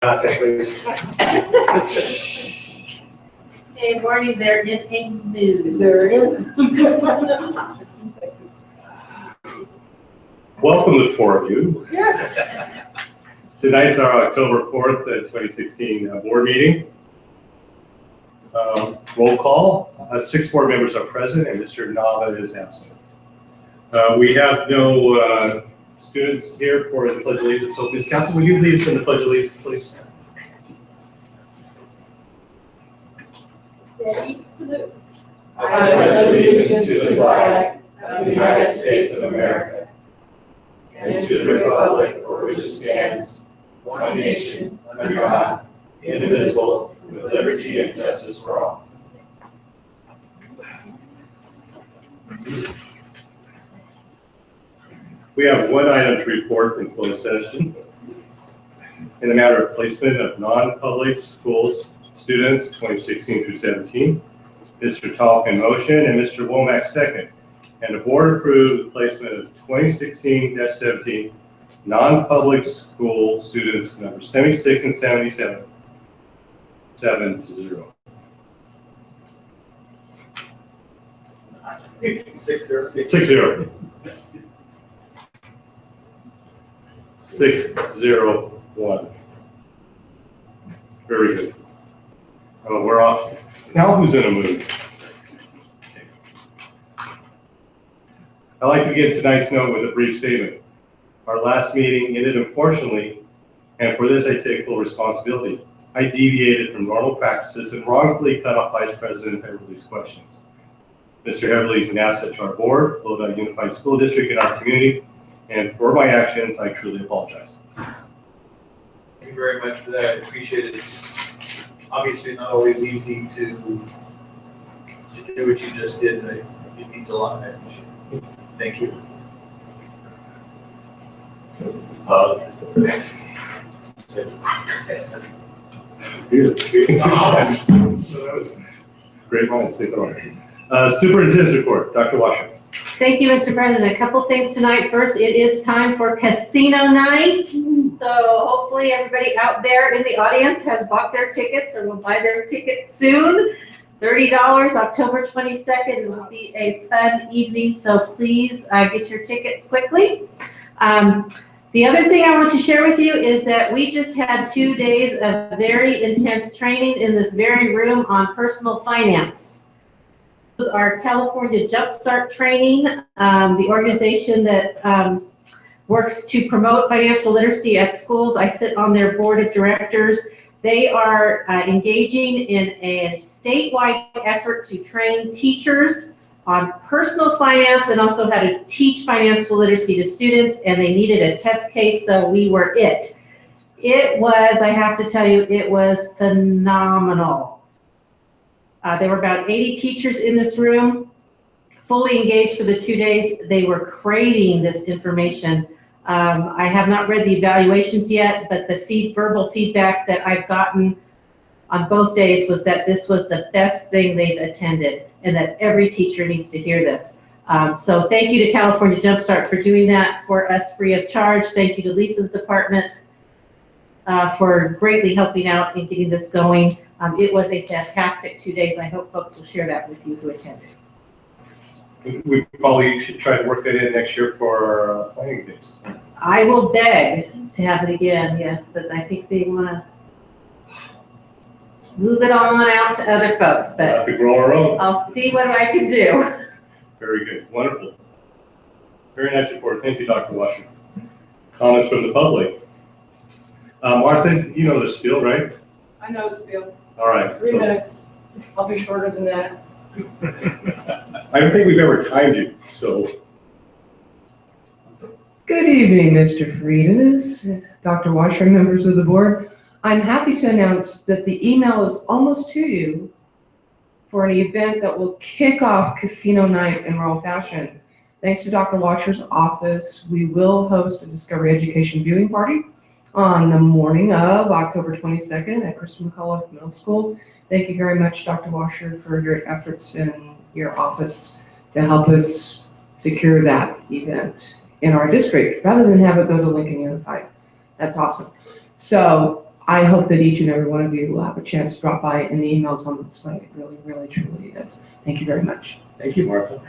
Please. Hey, morning, they're in a mood. They're in. Welcome to the four of you. Yeah. Tonight's our October 4th, 2016 board meeting. Roll call. 6 board members are present and Mr. Nava is absent. We have no students here for the Pledge of Allegiance, so Ms. Castle, would you lead us in the Pledge of Allegiance, please? Ready? I pledge allegiance to the flag of the United States of America and to the republic for which it stands, one nation, under God, indivisible, with liberty and justice for all. We have one item to report from closed session in the matter of placement of non-public schools students 2016 through 17. Mr. Talk in motion and Mr. Womack second. And the board approved the placement of 2016-17 non-public school students numbers 76 and 77, 7-0. 6-0. 6-0-1. Very good. Oh, we're off. Now who's in a mood? I'd like to begin tonight's note with a brief statement. Our last meeting ended unfortunately, and for this I take full responsibility. I deviated from normal practices and wrongfully cut off Vice President Heverly's questions. Mr. Heverly is an asset to our board, Lodi Unified School District, and our community, and for my actions, I truly apologize. Thank you very much for that. I appreciate it. It's obviously not always easy to do what you just did, but it means a lot. I appreciate it. Thank you. So that was great minds think alike. Superintendent's report, Dr. Washington. Thank you, Mr. President. A couple things tonight. First, it is time for casino night. So hopefully everybody out there in the audience has bought their tickets or will buy their tickets soon. $30, October 22nd. It will be a fun evening, so please get your tickets quickly. The other thing I want to share with you is that we just had 2 days of very intense training in this very room on personal finance. Our California Jumpstart training, the organization that works to promote financial literacy at schools. I sit on their board of directors. They are engaging in a statewide effort to train teachers on personal finance and also how to teach financial literacy to students, and they needed a test case, so we were it. It was, I have to tell you, it was phenomenal. There were about 80 teachers in this room, fully engaged for the 2 days. They were craving this information. I have not read the evaluations yet, but the verbal feedback that I've gotten on both days was that this was the best thing they've attended and that every teacher needs to hear this. So thank you to California Jumpstart for doing that for us free of charge. Thank you to Lisa's department for greatly helping out in getting this going. It was a fantastic 2 days. I hope folks will share that with you who attended. We probably should try to work that in next year for our planning days. I will beg to have it again, yes, but I think they want to move it on out to other folks, but we grow our own. I'll see what I can do. Very good, wonderful. Very nice report. Thank you, Dr. Washington. Comments from the public. Martha, you know the spiel, right? I know it's Bill. All right. 3 minutes. I'll be shorter than that. I don't think we've ever timed you, so. Good evening, Mr. Freitas, Dr. Washer, members of the board. I'm happy to announce that the email is almost to you for an event that will kick off casino night in royal fashion. Thanks to Dr. Washer's office, we will host a Discovery Education viewing party on the morning of October 22nd at Christopher McCullough Middle School. Thank you very much, Dr. Washer, for your efforts in your office to help us secure that event in our district rather than have it go to Lincoln Unified. That's awesome. So I hope that each and every one of you will have a chance to drop by, and the email's on the display. It really, really, truly is. Thank you very much. Thank you, Martha.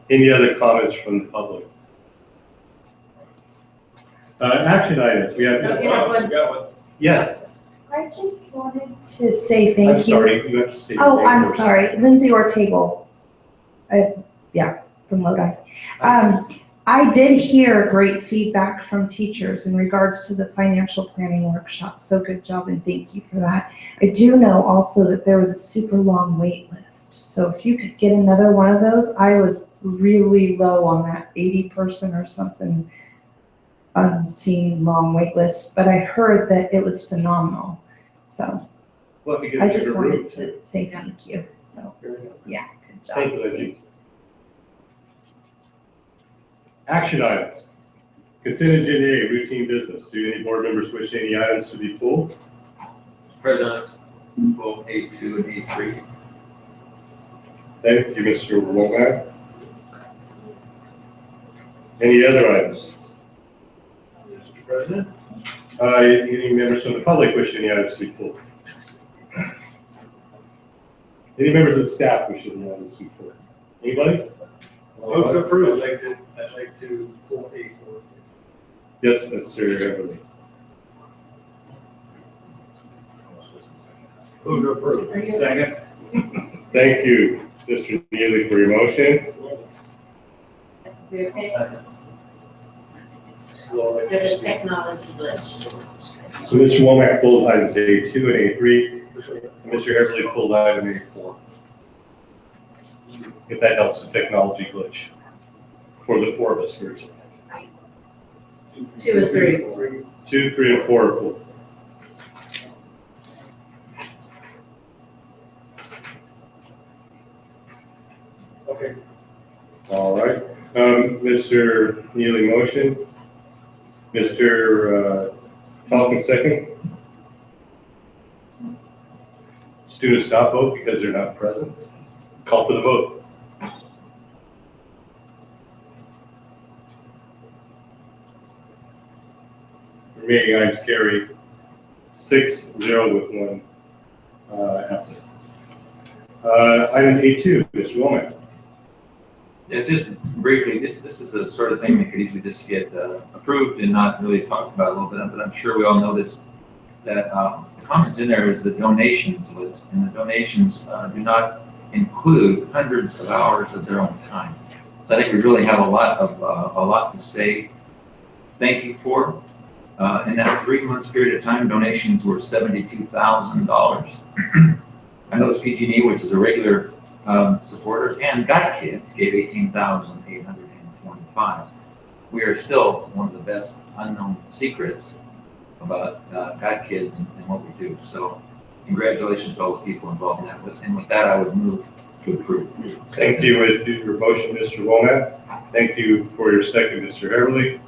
Any other comments from the public? Action items, we have. You have one? Yes, I just wanted to say I'm thank you. sorry, you have to say. Oh, your name I'm first. sorry, Lindsay Ortable. From Lodi. I did hear great feedback from teachers in regards to the financial planning workshop. So good job and thank you for that. I do know also that there was a super long wait list. So if you could get another one of those, I was really low on that 80-person or something unseen long wait list, but I heard that it was phenomenal. So We'll have to get I a just bigger wanted room. to say thank you. So Very good. yeah, good job. Thank you, Lindsay. Action items. Consent agenda A, routine business. Do any board members wish any items to be pulled? Mr. President, pull A2 and A3. Thank you, Mr. Womack. Any other items? Mr. President? Any members from the public wish any items to be pulled? Any members of the staff wish any items to be pulled? Anybody? Move to approve. I'd like to pull A4. Yes, Mr. Everly. Move to approve. Second. Thank you, Mr. Neely, for your motion. Slow There's a legislation. technology glitch. So Mr. Womack pulled items A2 and A3, and Mr. Everly pulled item A4. If that helps the technology glitch for the four of us here. 2 and 3. 2, 3, and 4 are pulled. Okay. All right. Mr. Neely motion. Mr. Falcon second. Students not vote because they're not present. Call for the vote. Remaining items carry 6-0 with one absent. Item A2, Mr. Womack. Yes, just briefly, this is the sort of thing that could easily just get approved and not really talked about a little bit, but I'm sure we all noticed that the comments in there is the donations list, and the donations do not include hundreds of hours of their own time. So I think we really have a lot to say thank you for. In that 3 months period of time, donations were $72,000. I know it's PG&E, which is a regular supporter, and Got Kids gave $18,825. We are still one of the best unknown secrets about Got Kids and what we do. So congratulations to all the people involved in that. And with that, I would move to approve. Thank you with your motion, Mr. Womack. Thank you for your second, Mr. Everly.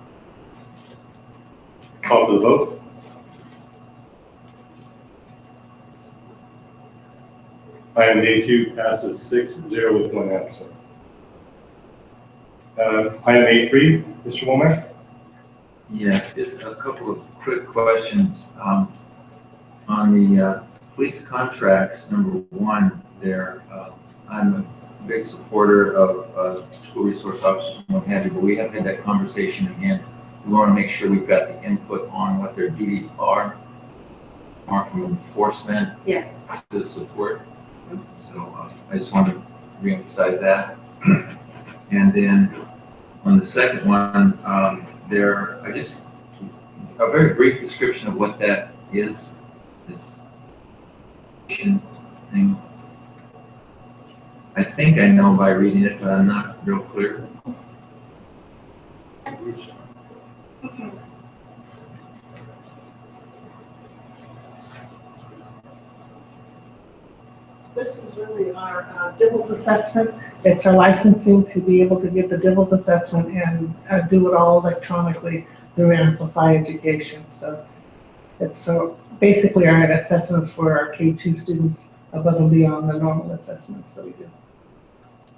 Call for the vote. Item A2 passes 6-0 with one absent. Item A3, Mr. Womack. Yes, just a couple of quick questions. On the police contracts, number one, there, I'm a big supporter of school resource officers and what have you, but we have had that conversation again. We want to make sure we've got the input on what their duties are, more from enforcement Yes. to support. So I just want to reemphasize that. And then on the second one, a very brief description of what that is, this thing. I think I know by reading it, but I'm not real clear. This is really our DIBELS assessment. It's our licensing to be able to give the DIBELS assessment and do it all electronically through Amplify Education. So it's basically our assessments for our K2 students above and beyond the normal assessments that we do.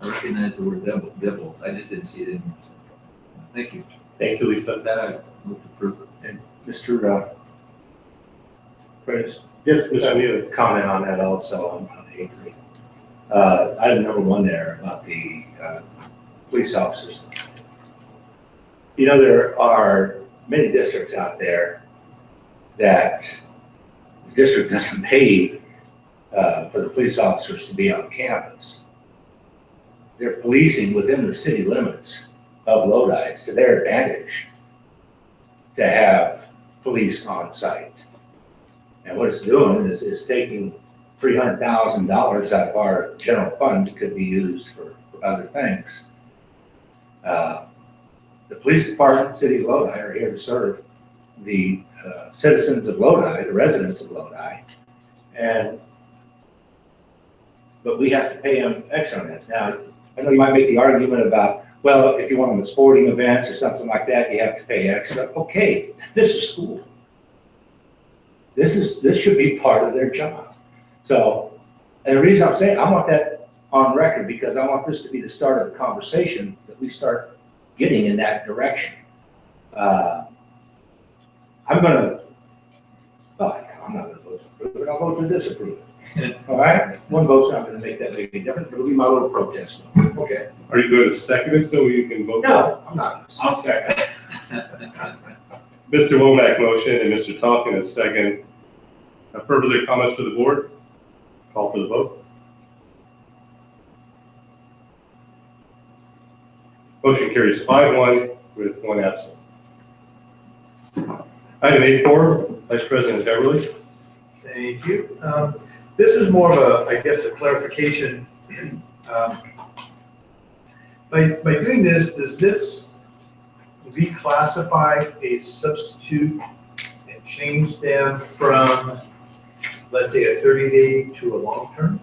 I recognize the word DIBELS. I just didn't see it in here. Thank you. Thank you, Lisa. That I moved to approve. And Mr. Chris, Yes, Mr. Neely. comment on that also on A3. Item number 1 there about the police officers. You know, there are many districts out there that the district doesn't pay for the police officers to be on campus. They're policing within the city limits of Lodi. It's to their advantage to have police on site. And what it's doing is taking $300,000 out of our general fund that could be used for other things. The police department, city of Lodi, are here to serve the citizens of Lodi, the residents of Lodi, but we have to pay them extra on that. Now, I know you might make the argument about, well, if you want them at sporting events or something like that, you have to pay extra. Okay, this is school. This should be part of their job. So, and the reason I'm saying, I want that on record because I want this to be the start of the conversation that we start getting in that direction. I'm not gonna vote to approve it, I'll vote to disapprove it. All right, one vote's not gonna make that big a difference, but it'll be my little protest vote. Okay. Are you going to second it so you can vote? No, I'm not. I'll second. Mr. Womack motion and Mr. Talkin is second. Further comments for the board? Call for the vote. Motion carries 5-1 with 1 absent. Item 8-4, Vice President Beverly. Thank you. This is more of a, I guess, a clarification. By doing this, does this reclassify a substitute and change them from, let's say, a 30-day to a long-term?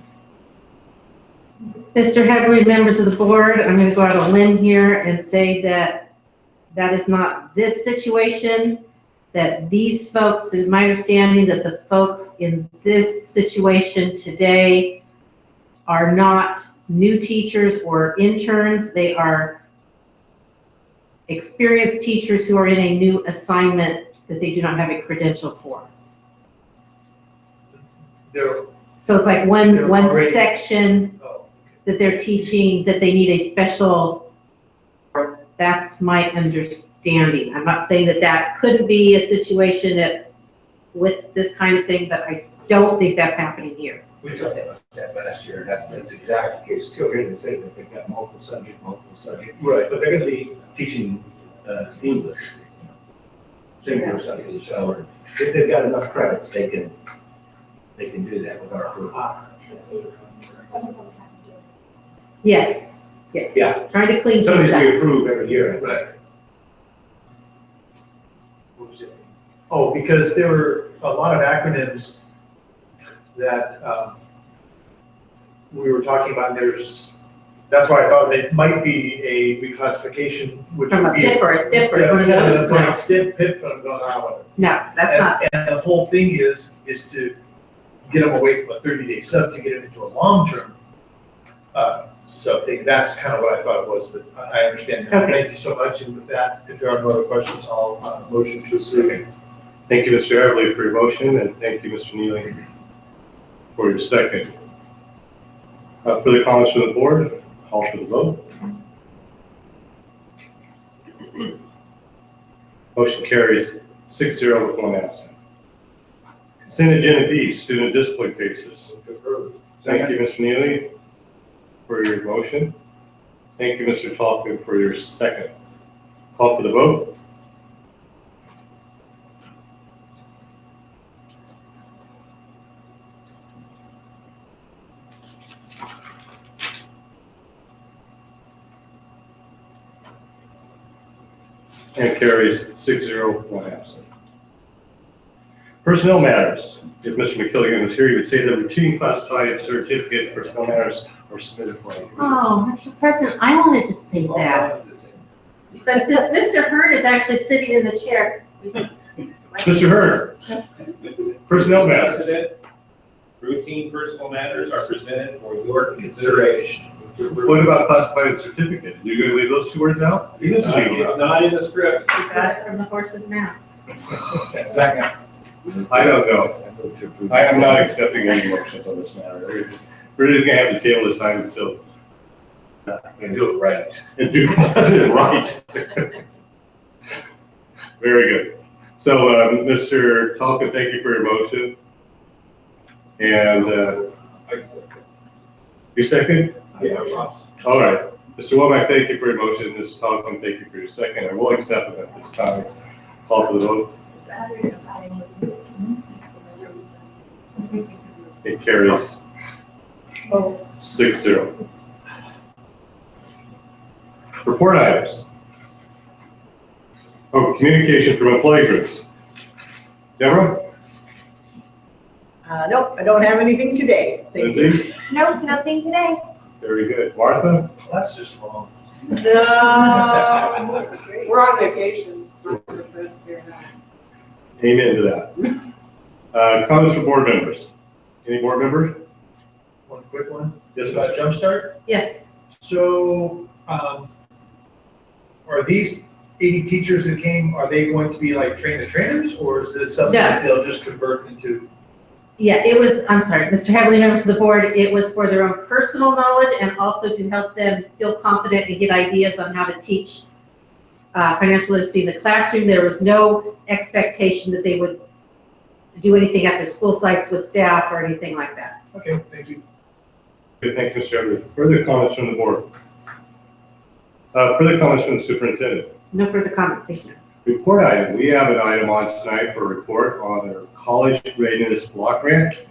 Mr. Headley, members of the board, I'm going to go out on a limb here and say that that is not this situation, that these folks, it is my understanding that the folks in this situation today are not new teachers or interns. They are experienced teachers who are in a new assignment that they do not have a credential for. So it's like one already- section Oh, that they're teaching that they need a special, that's my understanding. I'm not saying that that couldn't be a situation that with this kind of thing, but I don't think that's happening here. We talked about that last year, and that's exactly the case. Still here to say that they've got multiple subject, Right. but they're gonna be teaching English. Singular subject, so if they've got enough credits, they can do that with our approval. Yes, yes. Yeah. Trying to clean Some of things these up. we approve every year. Right. What was it? Oh, because there were a lot of acronyms that we were talking about. That's why I thought it might be a reclassification, which From a would be. PIP or a STIP or Yeah, one of yeah, those? but No. it's STIP, PIP, but I'm going out. No, that's not. And the whole thing is to get them away from a 30-day sub to get them into a long-term sub thing. That's kind of what I thought it was, but I understand now. Okay. Thank you so much. And with that, if there are no other questions, I'll motion to approve. Thank you, Mr. Everly, for your motion, and thank you, Mr. Neely, for your second. Further comments from the board? Call for the vote. Motion carries 6-0 with 1 absent. Consent agenda B, student discipline cases. Thank you, Mr. Neely, for your motion. Thank you, Mr. Talkin, for your second. Call for the vote. And carries 6-0, 1 absent. Personnel matters. If Mr. McKilligan was here, he would say that routine classified certificate personnel matters are submitted for him. Oh, Mr. President, I wanted to say that. But since Mr. Hurd is actually sitting in the chair. Mr. Hurd, personnel matters. Routine personal matters are presented for your consideration. What about classified certificate? You gonna leave those 2 words out? You can just leave them It's out. not in the script. You got it from the horse's mouth. Second. I don't know. I am not accepting any motions on this matter. We're just gonna have to table this item until. And do it right. And do it right. Very good. So, Mr. Talcott, thank you for your motion. And, your second? All right. Mr. Womack, thank you for your motion. Mr. Talcott, thank you for your second. I will accept it at this time. Call for the vote. It carries 6-0. Report items. Oh, communication from employee groups. Deborah? Nope, I don't have anything today. Thank you. Lindsay? Nope, nothing today. Very good. Martha? That's just wrong. No, we're on vacation. Amen to that. Comments from board members. Any board members? One quick one. Yes, About sir. Jumpstart. Yes. So, are these 80 teachers that came, are they going to be like train the trainers, or is this something that they'll just convert into? Yeah, it was, I'm sorry, Mr. Heavily, members of the board, it was for their own personal knowledge and also to help them feel confident and get ideas on how to teach financial literacy in the classroom. There was no expectation that they would do anything at their school sites with staff or anything like that. Okay, thank you. Good, thank you, Mr. Everett. Further comments from the board? Further comments from the superintendent? No further comments, thank you. Report item. We have an item on tonight for a report on their college readiness block grant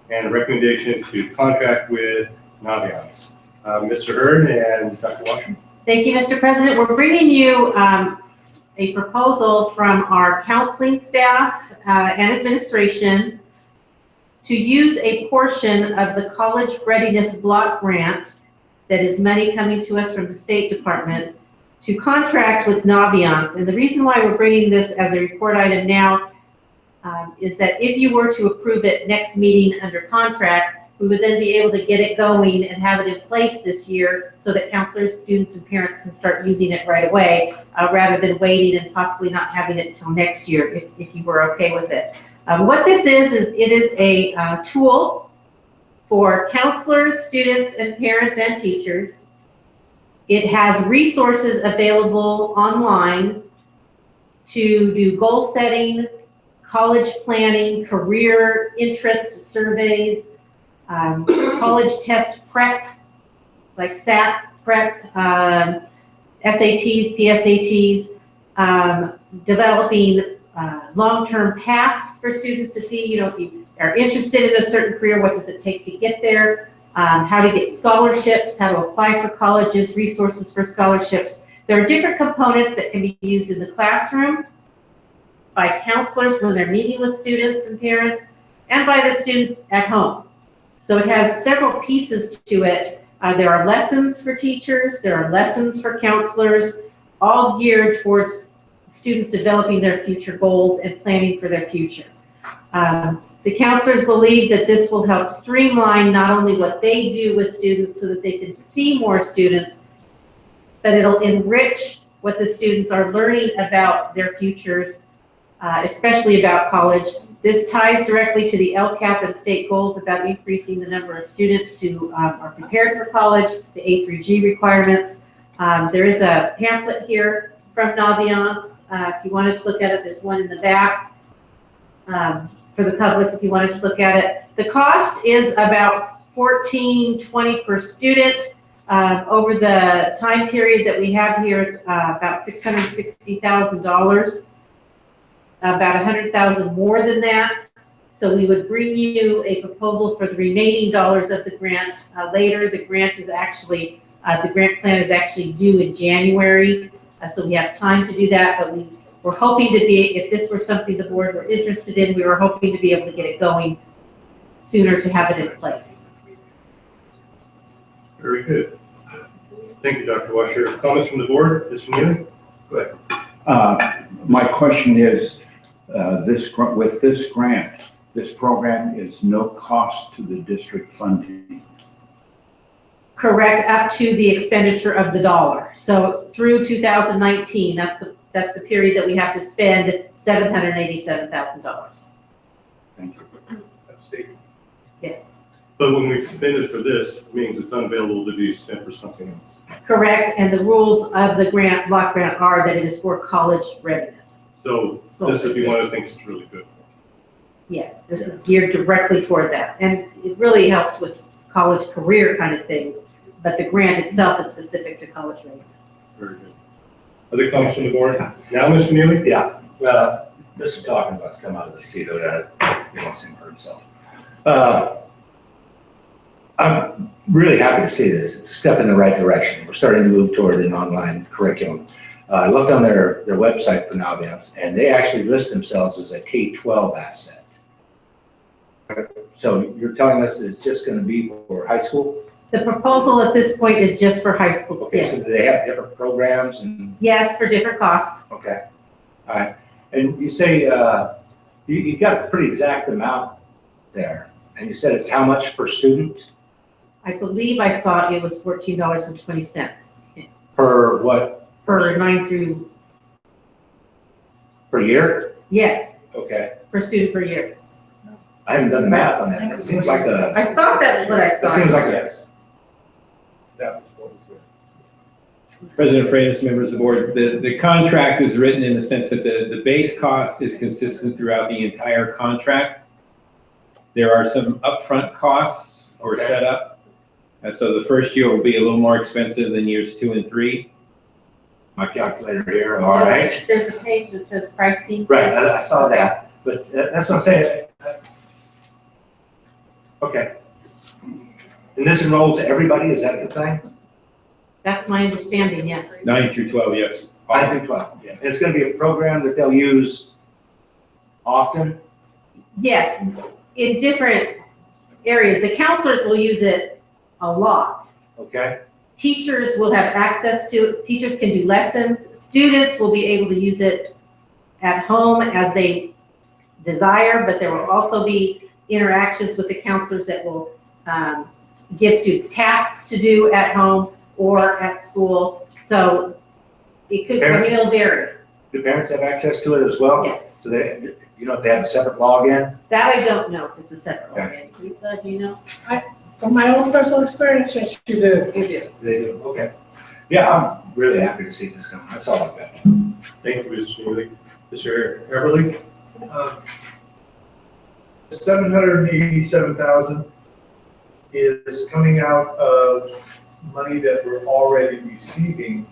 and a recommendation to contract with Naviance. Mr. Hurd and Dr. Washington. Thank you, Mr. President. We're bringing you a proposal from our counseling staff and administration to use a portion of the college readiness block grant that is money coming to us from the State Department to contract with Naviance. And the reason why we're bringing this as a report item now is that if you were to approve it next meeting under contracts, we would then be able to get it going and have it in place this year so that counselors, students, and parents can start using it right away rather than waiting and possibly not having it until next year if you were okay with it. What this is it is a tool for counselors, students, and parents and teachers. It has resources available online to do goal setting, college planning, career interest surveys, college test prep, like SAT prep, SATs, PSATs, developing long-term paths for students to see, if you are interested in a certain career, what does it take to get there, how to get scholarships, how to apply for colleges, resources for scholarships. There are different components that can be used in the classroom by counselors when they're meeting with students and parents, and by the students at home. So it has several pieces to it. There are lessons for teachers, there are lessons for counselors, all geared towards students developing their future goals and planning for their future. The counselors believe that this will help streamline not only what they do with students so that they can see more students, but it'll enrich what the students are learning about their futures, especially about college. This ties directly to the LCAP and state goals about increasing the number of students who are prepared for college, the A through G requirements. There is a pamphlet here from Naviance. If you wanted to look at it, there's one in the back for the public if you wanted to look at it. The cost is about $14.20 per student. Over the time period that we have here, it's about $660,000. About $100,000 more than that. So we would bring you a proposal for the remaining dollars of the grant later. The grant is actually, the grant plan is actually due in January. So we have time to do that, but we were hoping to be, if this were something the board were interested in, we were hoping to be able to get it going sooner to have it in place. Very good. Thank you, Dr. Washer. Comments from the board? Mr. Neely? Go ahead. My question is, with this grant, this program is no cost to the district funding. Correct, up to the expenditure of the dollar. So through 2019, that's the period that we have to spend $787,000. Thank you. Abstain. Yes, But when we spend it for this, it means it's unavailable to be spent for something else. correct. And the rules of the grant, block grant, are that it is for college readiness. So this would be one of the things it's really good for. Yes, this is geared directly toward that. And it really helps with college career kind of things, but the grant itself is specific to college readiness. Very good. Other comments from the board? Now, Mr. Neely? Yeah, Mr. Talking about's come out of the seat of that, he wants him for himself. I'm really happy to see this. It's a step in the right direction. We're starting to move toward an online curriculum. I looked on their website for Naviance, and they actually list themselves as a K-12 asset. So you're telling us it's just going to be for high school? The proposal at this point is just for high schools, Okay, so yes. do they have different programs and? Yes, for different costs. Okay, all right. And you say, you got a pretty exact amount there. And you said it's how much per student? I believe I saw it was $14.20 Per what? per 9 through, Per year? yes, Okay. per student per year. I haven't done the math on that. It seems like a, I thought that's what I it saw. seems like a, That was what was there. President Freitas, members of the board, the contract is written in the sense that the base cost is consistent throughout the entire contract. There are some upfront costs for Okay. setup. And so the first year will be a little more expensive than years 2 and 3. my calculator here, all right. There's a page that says pricing. Right, I saw that, but that's what I'm saying. Okay. And this enrolls everybody, is that the thing? That's my understanding, yes. 9 through 12, yes. 9 through 12. Yes. It's gonna be a program that they'll use often? Yes, in different areas. The counselors will use it a lot. Okay, Teachers will have access to it. Teachers can do lessons. Students will be able to use it at home as they desire, but there will also be interactions with the counselors that will give students tasks to do at home or at school. So it could, I mean, it'll vary. do parents have access to it as well? Yes. So they, you know, if they have a separate login? That I don't know if it's a separate Okay. login. Lisa, do you know? From my own personal experience, yes, you do. You do. They do, okay. Yeah, I'm really happy to see this come. That's all I've got. Thank you, Mr. Neely. Mr. Everly? 787,000 is coming out of money that we're already receiving.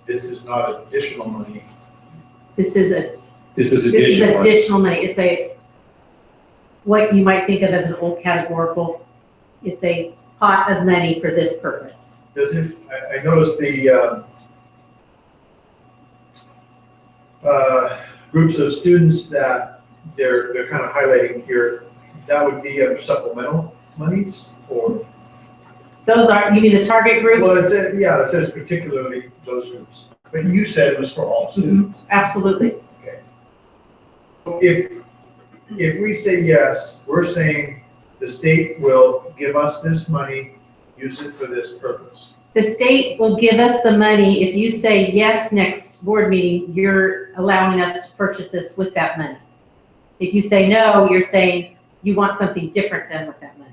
This is not additional money. This is additional. additional money. It's what you might think of as an old categorical. It's a pot of money for this purpose. Does it, I noticed the groups of students that they're kind of highlighting here, that would be under supplemental monies or? Those are, you mean the target groups? Well, it says, yeah, it says particularly those groups, but you said it was for all students. Absolutely. If we say yes, we're saying the state will give us this money, use it for this purpose. The state will give us the money. If you say yes next board meeting, you're allowing us to purchase this with that money. If you say no, you're saying you want something different than with that money.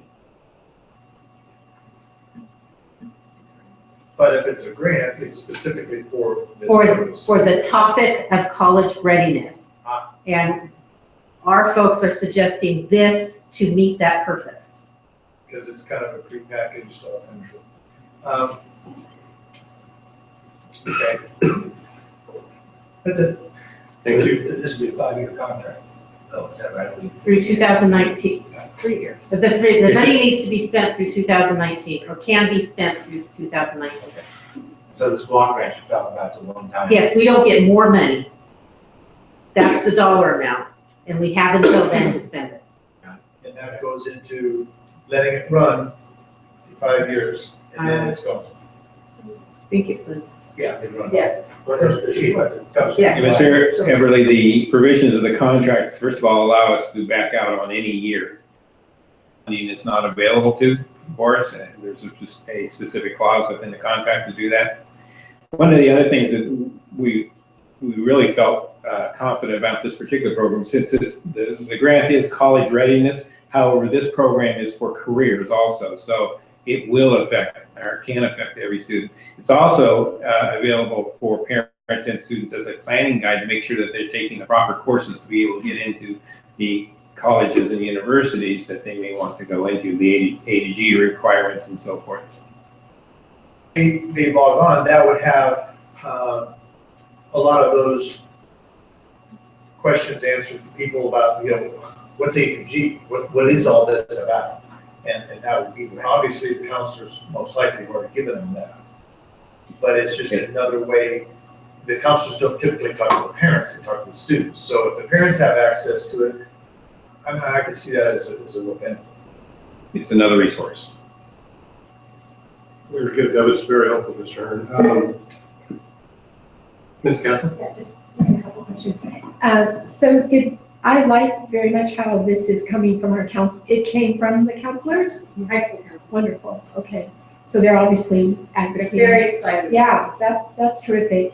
But if it's a grant, it's specifically for this purpose. For the topic of college readiness. And our folks are suggesting this to meet that purpose. Because it's kind of a prepackaged alternative. Okay. That's it. Thank you. This would be a 5-year contract. Oh, is that right? Through 2019. 3 years. But the money needs to be spent through 2019, or can be spent through 2019. So this block grant you're talking about is a one-time? Yes, we don't get more money. That's the dollar amount, and we have until then to spend it. And that goes into letting it run for 5 years, and then it's gone. I think it was, Yeah, they run. yes. Well, there's the sheet. Yes. Mr. Everly, the provisions of the contract, first of all, allow us to back out on any year. I mean, it's not available to for us, and there's just a specific clause within the contract to do that. One of the other things that we really felt confident about this particular program since the grant is college readiness. However, this program is for careers also, so it will affect or can affect every student. It's also available for parents and students as a planning guide to make sure that they're taking the proper courses to be able to get into the colleges and universities that they may want to go into, the A to G requirements and so forth. They log on, that would have a lot of those questions answered for people about, what's A to G? What is all this about? And that would be, obviously, the counselors most likely have already given them that. But it's just another way. The counselors don't typically talk to the parents, they talk to the students. So if the parents have access to it, I can see that as a real benefit. It's another resource. Very good. That was very helpful, Mr. Hearn. Ms. Castle? Yeah, just a couple questions. I like very much how this is coming from our council. It came from the counselors? High school counselors. Wonderful, okay. So they're obviously advocating. Very excited. Yeah, that's terrific.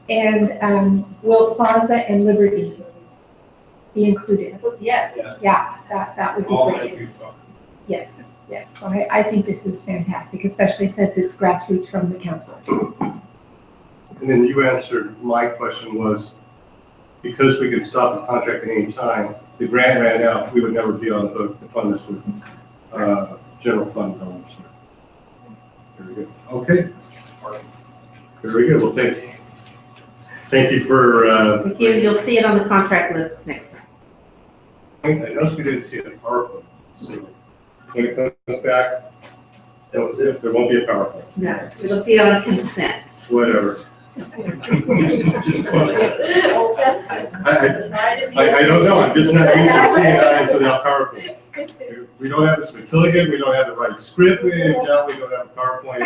And will Plaza and Liberty be included? Yes. Yeah, that would be All great. entry talk. Yes. So I think this is fantastic, especially since it's grassroots from the counselors. And then you answered my question was, because we could stop the contract at any time, the grant ran out, we would never be on the hook to fund this with general fund dollars. Very good. Okay. Very good. Well, thank you for. Thank you. You'll see it on the contract list next time. I noticed we didn't see a PowerPoint. So when it comes back, that was it. There won't be a PowerPoint. No, it'll be on consent. Whatever. I don't know, I'm just not used to seeing items without PowerPoints. We don't have the Spitiligan, we don't have the right script, now we don't have a PowerPoint.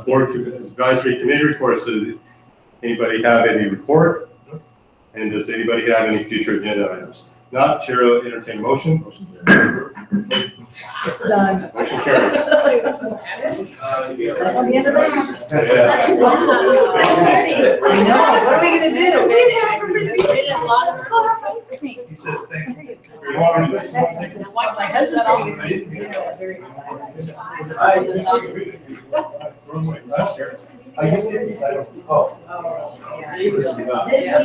Board advisory committee reports, does anybody have any report? And does anybody have any future agenda items? Not, Chair will entertain motion. Motion carries. Done. Motion carries. On the end of that. Yeah. Not too long. I know, what are we gonna do? He says, thank you. My husband's always very This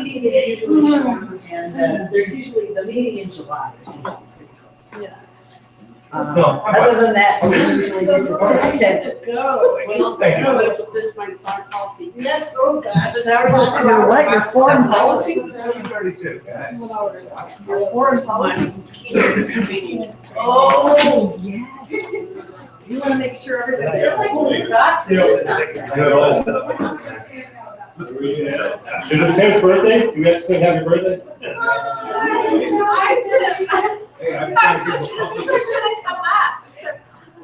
meeting is usually short, and there's usually the meeting in July. Other than that, we usually get to go. Finish my foreign policy. Yes, oh gosh. Your what, your foreign policy? 7:32. Your foreign policy? Oh, yes. You wanna make sure everybody. Is it Tim's birthday? Do we have to sing happy birthday? You should have come up.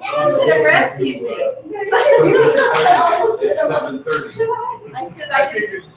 You should have rescued me. 7:30. I should have.